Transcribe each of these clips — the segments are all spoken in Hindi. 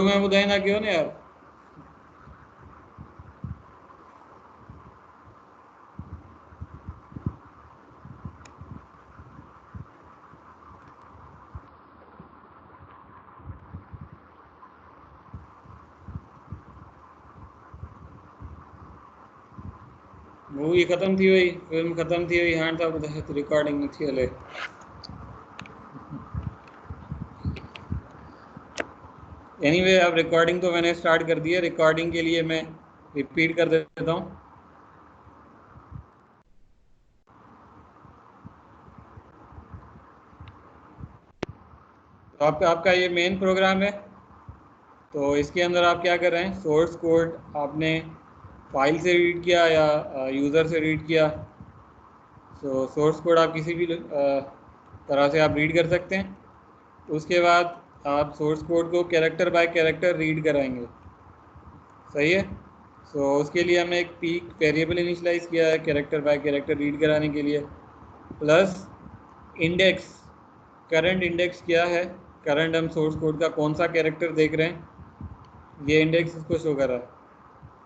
में ॿुधाईंदा कयो न यार। मूवी ख़त्म थी वई, फिल्म ख़त्म थी वई, हाणे तव्हां ॿुधायो त रिकॉर्डिंग नथी हले। एनीवे अब रिकॉर्डिंग तो मैंने स्टार्ट कर दी है। रिकॉर्डिंग के लिए मैं रिपीट कर देता हूँ। तो आपका ये मेन प्रोग्राम है। तो इसके अंदर आप क्या कर रहे हैं, सोर्स कोड आपने फाइल से रीड किया या यूज़र से रीड किया। तो सोर्स कोड आप किसी भी तरह से आप रीड कर सकते हैं। उसके बाद आप सोर्स कोड को कैरेक्टर बाय कैरेक्टर रीड कराएंगे। सही है। सो उसके लिए हमने एक पीक वेरिएबल इनिशियलाइज किया है कैरेक्टर बाय कैरेक्टर रीड कराने के लिए, प्लस इंडेक्स, करंट इंडेक्स क्या है, करंट हम सोर्स कोड का कौन सा कैरेक्टर देख रहे हैं, ये इंडेक्स इसको शो कर रहा है।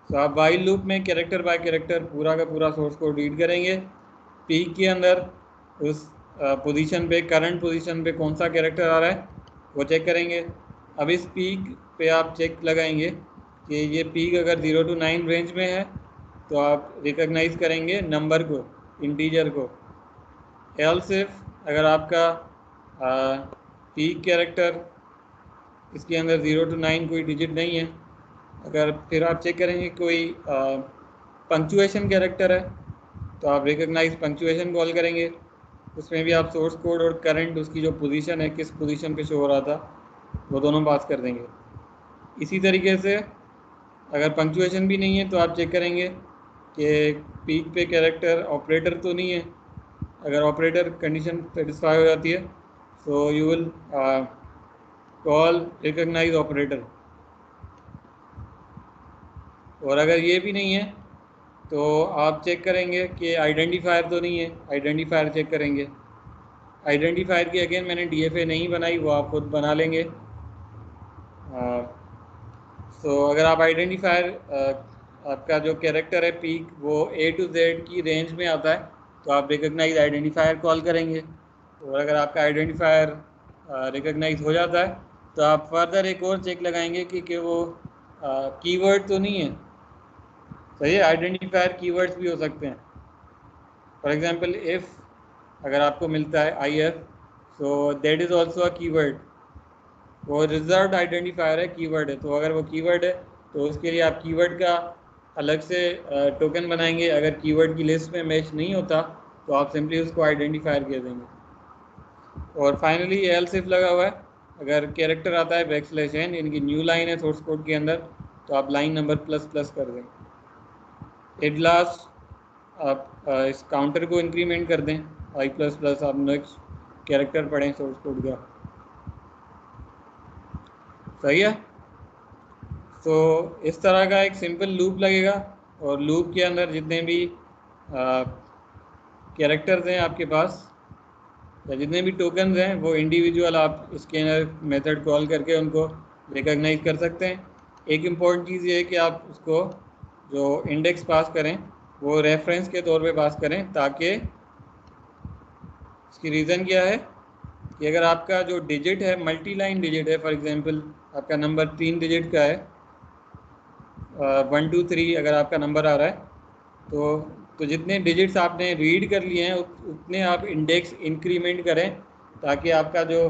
तो आप वाइल लूप में कैरेक्टर बाय कैरेक्टर पूरा का पूरा सोर्स कोड रीड करेंगे। पीक के अंदर उस पोजीशन पे, करंट पोजीशन पे कौन सा कैरेक्टर आ रहा है वो चेक करेंगे। अब इस पीक पे आप चेक लगाएंगे कि ये पीक अगर 0 to 9 रेंज में है तो आप रिकॉग्नाइज करेंगे नंबर को, इंटीजर को। एल्स इफ अगर आपका पीक कैरेक्टर इसके अंदर 0 to 9 कोई डिजिट नहीं है, अगर फिर आप चेक करेंगे कोई पंक्चुएशन कैरेक्टर है तो आप रिकॉग्नाइज पंक्चुएशन कॉल करेंगे। उसमें भी आप सोर्स कोड और करंट उसकी जो पोजीशन है, किस पोजीशन पे शो हो रहा था, वो दोनों पास कर देंगे। इसी तरीके से अगर पंक्चुएशन भी नहीं है तो आप चेक करेंगे कि पीक पे कैरेक्टर ऑपरेटर तो नहीं है। अगर ऑपरेटर कंडीशन सेटिस्फाई हो जाती है तो you will call recognise operator. और अगर ये भी नहीं है तो आप चेक करेंगे कि आइडेंटिफायर तो नहीं है, आइडेंटिफायर चेक करेंगे। आइडेंटिफायर की अगेन मैंने डीएफए नहीं बनाई, वो आप खुद बना लेंगे। तो अगर आप आइडेंटिफायर आपका जो कैरेक्टर है पीक वो A to Z की रेंज में आता है तो आप रिकॉग्नाइज आइडेंटिफायर कॉल करेंगे। और अगर आपका आइडेंटिफायर रिकॉग्नाइज हो जाता है तो आप फर्दर एक और चेक लगाएंगे कि वो कीवर्ड तो नहीं है। सही है, आइडेंटिफायर कीवर्ड्स भी हो सकते हैं। फॉर एग्जांपल इफ़ अगर आपको मिलता है IF, so that is also a keyword. वो रिजर्व्ड आइडेंटिफायर है, कीवर्ड है। तो अगर वो कीवर्ड है तो उसके लिए आप कीवर्ड का अलग से टोकन बनाएंगे। अगर कीवर्ड की लिस्ट में मैच नहीं होता तो आप सिंपली उसको आइडेंटिफायर कह देंगे। और फाइनली एल्स इफ लगा हुआ है, अगर कैरेक्टर आता है बैकस्लैश n, इनकी न्यू लाइन है सोर्स कोड के अंदर, तो आप लाइन नंबर ++ कर देंगे। एट लास्ट आप इस काउंटर को इंक्रीमेंट कर दें i++, आप नेक्स्ट कैरेक्टर पढ़ें सोर्स कोड का। सही है। तो इस तरह का एक सिंपल लूप लगेगा और लूप के अंदर जितने भी कैरेक्टर्स हैं आपके पास या जितने भी टोकन्स हैं वो इंडिविजुअल आप स्कैनर मेथड कॉल करके उनको रिकॉग्नाइज कर सकते हैं। एक इम्पॉर्टेंट चीज़ ये है कि आप उसको जो इंडेक्स पास करें वो रेफरेंस के तौर पे पास करें, ताकि इसकी रीज़न क्या है कि अगर आपका जो डिजिट है मल्टी लाइन डिजिट है, फॉर एग्जांपल आपका नंबर 3 डिजिट का है, 1 2 3 अगर आपका नंबर आ रहा है तो जितने डिजिट्स आपने रीड कर लिए हैं उतने आप इंडेक्स इंक्रीमेंट करें, ताकि आपका जो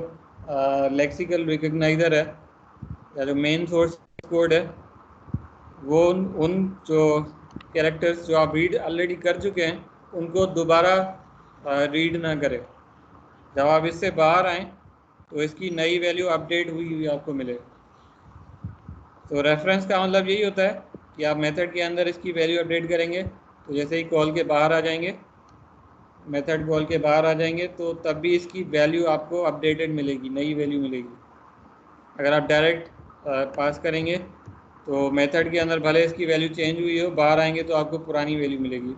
लेक्सिकल रिकग्नाइज़र है या जो मेन सोर्स कोड है वो उन जो कैरेक्टर्स जो आप रीड ऑलरेडी कर चुके हैं उनको दोबारा रीड ना करे। जब आप इससे बाहर आएँ तो इसकी नई वैल्यू अपडेट हुई आपको मिले। तो रेफरेंस का मतलब यही होता है कि आप मेथड के अंदर इसकी वैल्यू अपडेट करेंगे, तो जैसे ही कॉल के बाहर आ जाएंगे, मेथड कॉल के बाहर आ जाएंगे तो तब भी इसकी वैल्यू आपको अपडेटेड मिलेगी, नई वैल्यू मिलेगी। अगर आप डायरेक्ट पास करेंगे तो मेथड के अंदर भले इसकी वैल्यू चेंज हुई हो, बाहर आएंगे तो आपको पुरानी वैल्यू मिलेगी।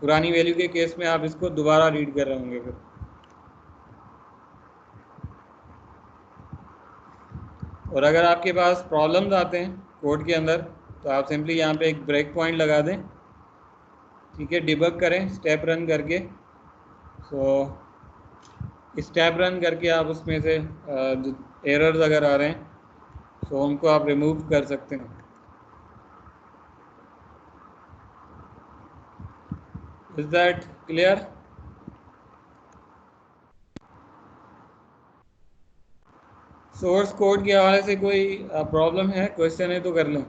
पुरानी वैल्यू के केस में आप इसको दोबारा रीड कर रहे होंगे फिर। और अगर आपके पास प्रॉब्लम्स आते हैं कोड के अंदर तो आप सिंपली यहाँ पे एक ब्रेक पॉइंट लगा दें, ठीक है, डिबग करें स्टेप रन करके। सो स्टेप रन करके आप उसमें से जो एरर्स अगर आ रहे हैं तो उनको आप रिमूव कर सकते हैं। Is that clear? Source code के हवाले से कोई प्रॉब्लम है, क्वेश्चन है तो कर लें।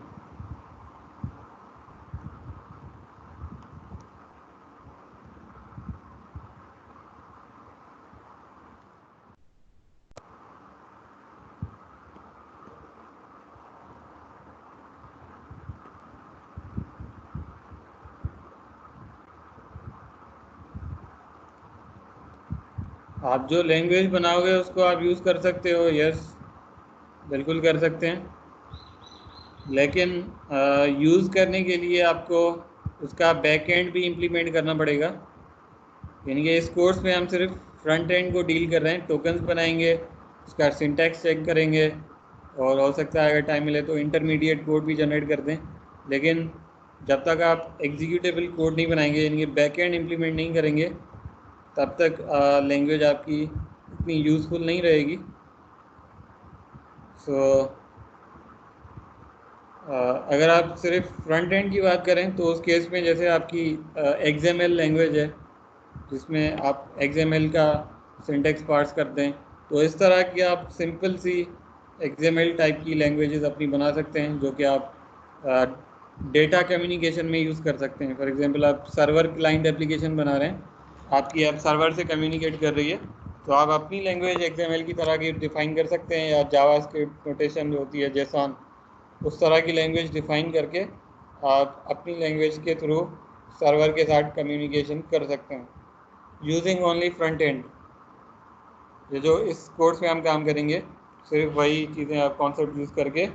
आप जो लैंग्वेज बनाओगे उसको आप यूज़ कर सकते हो, यस बिल्कुल कर सकते हैं, लेकिन यूज़ करने के लिए आपको उसका बैक एंड भी इम्प्लीमेंट करना पड़ेगा। यानी कि इस कोर्स में हम सिर्फ फ्रंट एंड को डील कर रहे हैं, टोकन्स बनाएंगे, उसका सिंटैक्स चेक करेंगे, और हो सकता है अगर टाइम मिले तो इंटरमीडिएट कोड भी जनरेट कर दें। लेकिन जब तक आप एग्जीक्यूटेबल कोड नहीं बनाएंगे, यानी कि बैक एंड इम्प्लीमेंट नहीं करेंगे, तब तक लैंग्वेज आपकी इतनी यूज़फुल नहीं रहेगी। सो अगर आप सिर्फ फ्रंट एंड की बात करें तो उस केस में जैसे आपकी XML लैंग्वेज है जिसमें आप XML का सिंटेक्स पार्स करते हैं, तो इस तरह की आप सिंपल सी XML टाइप की लैंग्वेजेस अपनी बना सकते हैं जो कि आप डेटा कम्युनिकेशन में यूज़ कर सकते हैं। फॉर एग्जांपल आप सर्वर क्लाइंट एप्लीकेशन बना रहे हैं, आपकी ऐप सर्वर से कम्युनिकेट कर रही है, तो आप अपनी लैंग्वेज XML की तरह की डिफ़ाइन कर सकते हैं, या जावास्क्रिप्ट नोटेशन जो होती है जेसॉन, उस तरह की लैंग्वेज डिफ़ाइन करके आप अपनी लैंग्वेज के थ्रू सर्वर के साथ कम्युनिकेशन कर सकते हैं यूजिंग ओनली फ्रंट एंड। ये जो इस कोर्स में हम काम करेंगे सिर्फ वही चीज़ें आप कॉन्सेप्ट यूज़ करके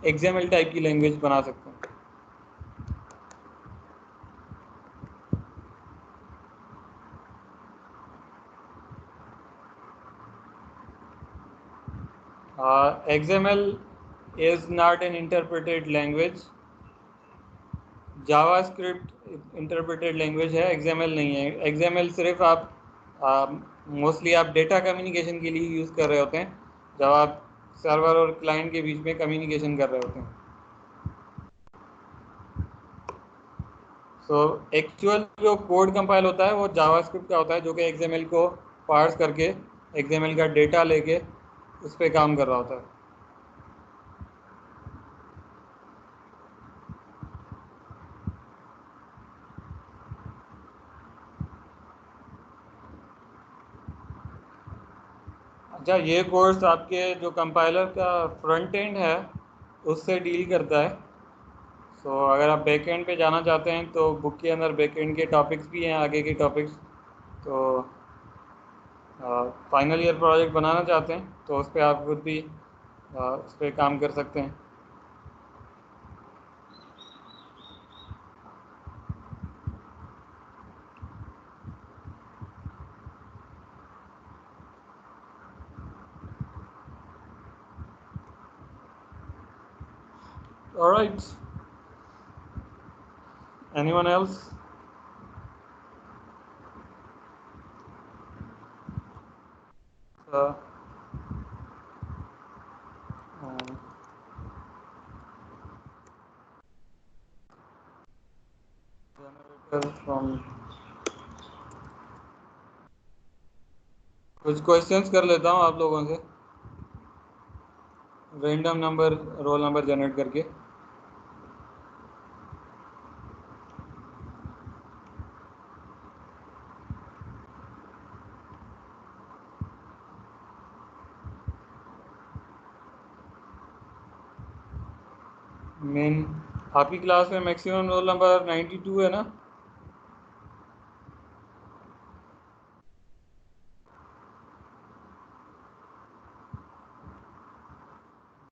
XML टाइप की लैंग्वेज बना सकते हैं। XML is not an interpreted language. JavaScript interpreted language है, XML नहीं है। XML सिर्फ आप मोस्टली आप डेटा कम्युनिकेशन के लिए यूज़ कर रहे होते हैं, जब आप सर्वर और क्लाइंट के बीच में कम्युनिकेशन कर रहे होते हैं। सो एक्चुअल जो कोड कंपाइल होता है वो जावास्क्रिप्ट का होता है, जो कि XML को पार्स करके XML का डेटा लेके उस पर काम कर रहा होता है। अच्छा, ये कोर्स आपके जो कंपाइलर का फ्रंट एंड है उससे डील करता है। सो अगर आप बैक एंड पे जाना चाहते हैं तो बुक के अंदर बैक एंड के टॉपिक्स भी हैं, आगे के टॉपिक्स। तो फाइनल ईयर प्रोजेक्ट बनाना चाहते हैं तो उस पर आप खुद भी उस पर काम कर सकते हैं। Alright, anyone else? फ्रॉम कुछ क्वेश्चंस कर लेता हूँ आप लोगों से, random number roll number generate करके। मेन आपकी क्लास में मैक्सिमम रोल नंबर 92 है ना?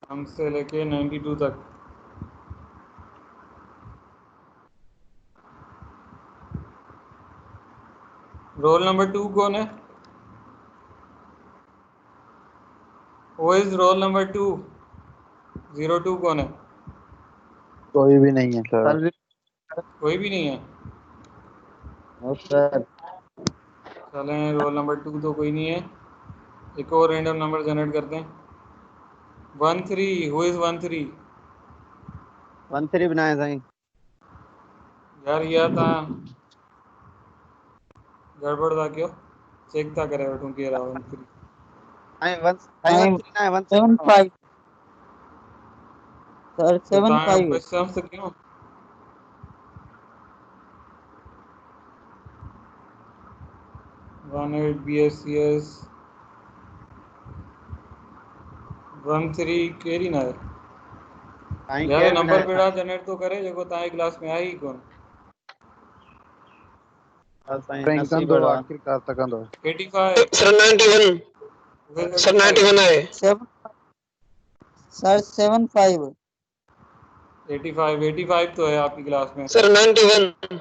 हमसे लेके 92 तक। रोल नंबर 2 कौन है? वो इज रोल नंबर 2? 02 कौन है? कोई भी नहीं है सर। कोई भी नहीं है। सर चलें, रोल नंबर 2 तो कोई नहीं है। एक और रैंडम नंबर जनरेट करते हैं। 13, हु इज 13? 13 बनाए साईं। यार यह था गड़बड़ था क्यों? चेक था करे बैठूं कि 13। साईं 13 ना 75 सर, तो ता 75 क्वेश्चन से क्यों 18 BSCS 13 केरी ना है साईं यार। के नंबर बनाए पेड़ा जनरेट तो करे जो ताई क्लास में आई कौन? साईं नसीब तो बड़ा। आखिरकार तक 85 सर 91 सर 91 आए 7 सर 75 85 तो है आपकी क्लास में। सर 91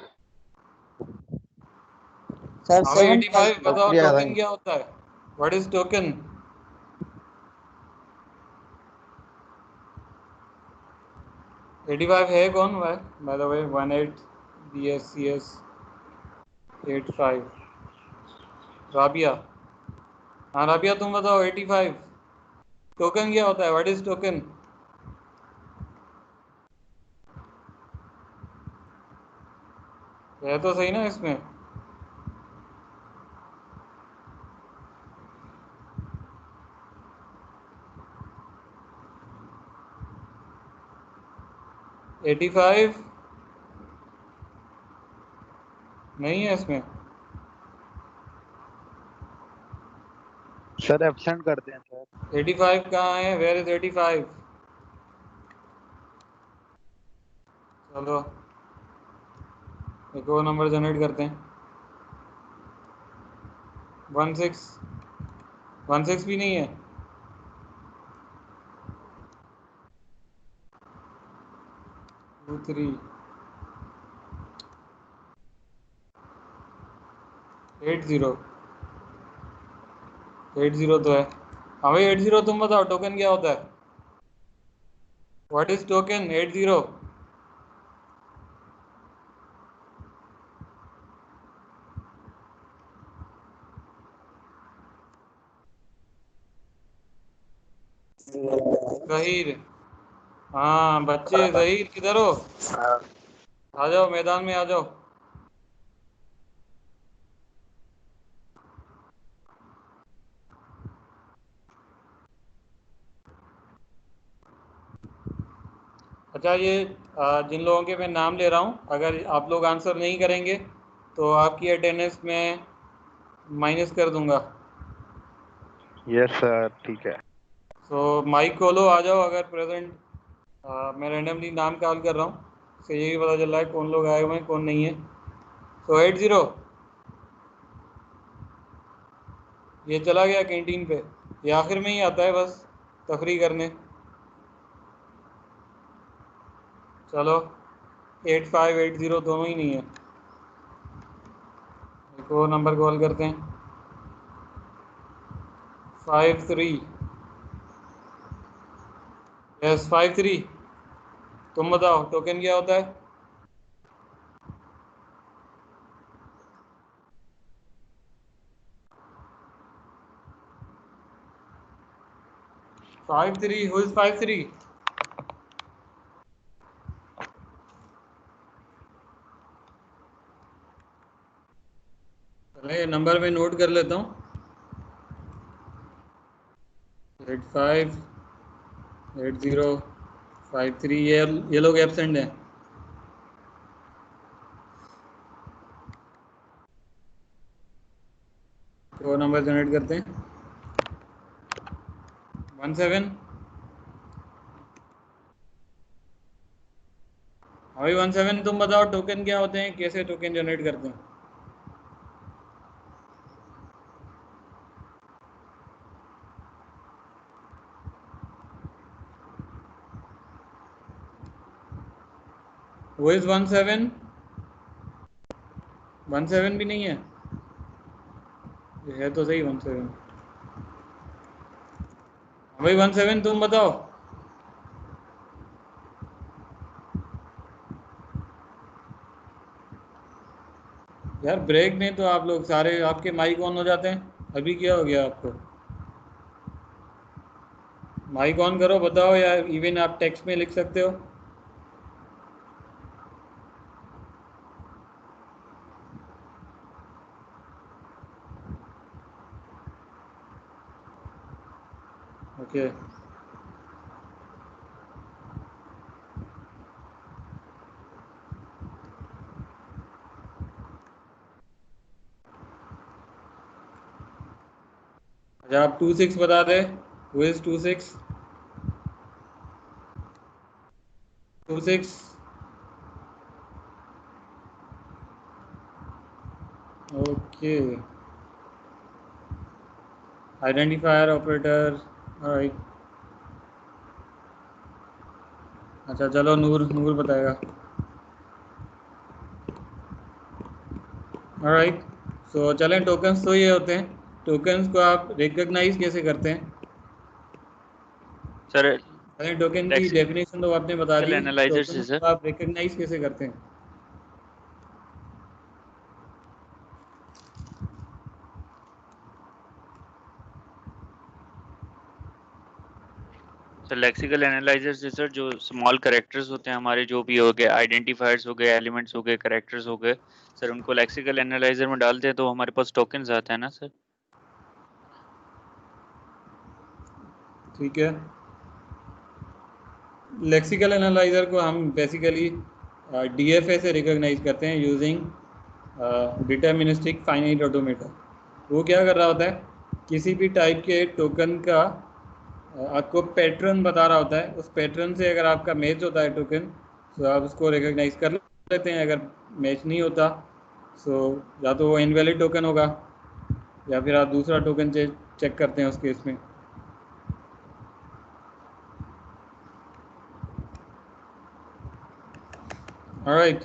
सर हाँ भाई 85 75 बताओ शुक्रिया टोकन साईं। क्या होता है? What is token? 85 है कौन भाई? By the way 18 BSCS 85 Rabia. हाँ राबिया तुम बताओ 85 टोकन क्या होता है? What is token? है तो सही ना इसमें? एटी फाइव नहीं है इसमें। सर एब्सेंट करते हैं सर। 85 कहाँ है? Where is 85? चलो एक और नंबर जनरेट करते हैं। 16 भी नहीं है। 23 80 तो है। हाँ भाई 80 तुम बताओ टोकन क्या होता है? What is token 80? जहीर। हाँ बच्चे जहीर किधर हो? आ जाओ मैदान में आ जाओ। अच्छा ये जिन लोगों के मैं नाम ले रहा हूँ अगर आप लोग आंसर नहीं करेंगे तो आपकी अटेंडेंस में माइनस कर दूंगा। यस सर ठीक है। सो माइक खोलो आ जाओ अगर प्रेजेंट। मैं रैंडमली नाम कॉल कर रहा हूँ इससे यही पता चल रहा है कौन लोग आए हुए हैं कौन नहीं है। सो 80 ये चला गया कैंटीन पे। ये आखिर में ही आता है बस तफरी करने। चलो 85 80 दोनों ही नहीं है। एक और नंबर कॉल करते हैं। 53 यस 53 तुम बताओ टोकन क्या होता है? 53 हु इज 53? चले नंबर में नोट कर लेता हूँ। 85 80 53 ये लोग एबसेंट हैं। तो नंबर जनरेट करते हैं। 17 अभी 17 तुम बताओ टोकन क्या होते हैं कैसे टोकन जनरेट करते हैं? वो इज 17 17 भी नहीं है। ये है तो सही 17। भाई 17 तुम बताओ। यार ब्रेक में तो आप लोग सारे आपके माइक ऑन हो जाते हैं, अभी क्या हो गया आपको? माइक ऑन करो, बताओ यार, इवन आप टेक्स्ट में लिख सकते हो। ओके अच्छा, आप 26 बता दे। Who is 26? 26 okay, identifier operator, right. अच्छा चलो, नूर नूर बताएगा। ऑलराइट, सो चलें, टोकन्स तो ये होते हैं। टोकन्स को आप रिकॉग्नाइज कैसे करते हैं? सर चलें, टोकन की डेफिनेशन तो आपने बता दी, एनालाइजर से टोकन्स सर। को आप रिकॉग्नाइज कैसे करते हैं? सर लेक्सिकल एनालाइजर से सर, जो स्मॉल कैरेक्टर्स होते हैं हमारे, जो भी हो गए आइडेंटिफायर्स हो गए, एलिमेंट्स हो गए, कैरेक्टर्स हो गए सर, उनको लेक्सिकल एनालाइजर में डालते हैं तो हमारे पास टोकन्स आते हैं ना सर। ठीक है, लेक्सिकल एनालाइजर को हम बेसिकली DFA से रिकॉग्नाइज करते हैं यूजिंग डिटर्मिनिस्टिक फाइनाइट ऑटोमेटा। वो क्या कर रहा होता है, किसी भी टाइप के टोकन का आपको पैटर्न बता रहा होता है। उस पैटर्न से अगर आपका मैच होता है टोकन, तो आप उसको रिकॉग्नाइज कर लेते हैं। अगर मैच नहीं होता, सो या तो वो इनवैलिड टोकन होगा, या फिर आप दूसरा टोकन चेक करते हैं उस केस में। ऑलराइट,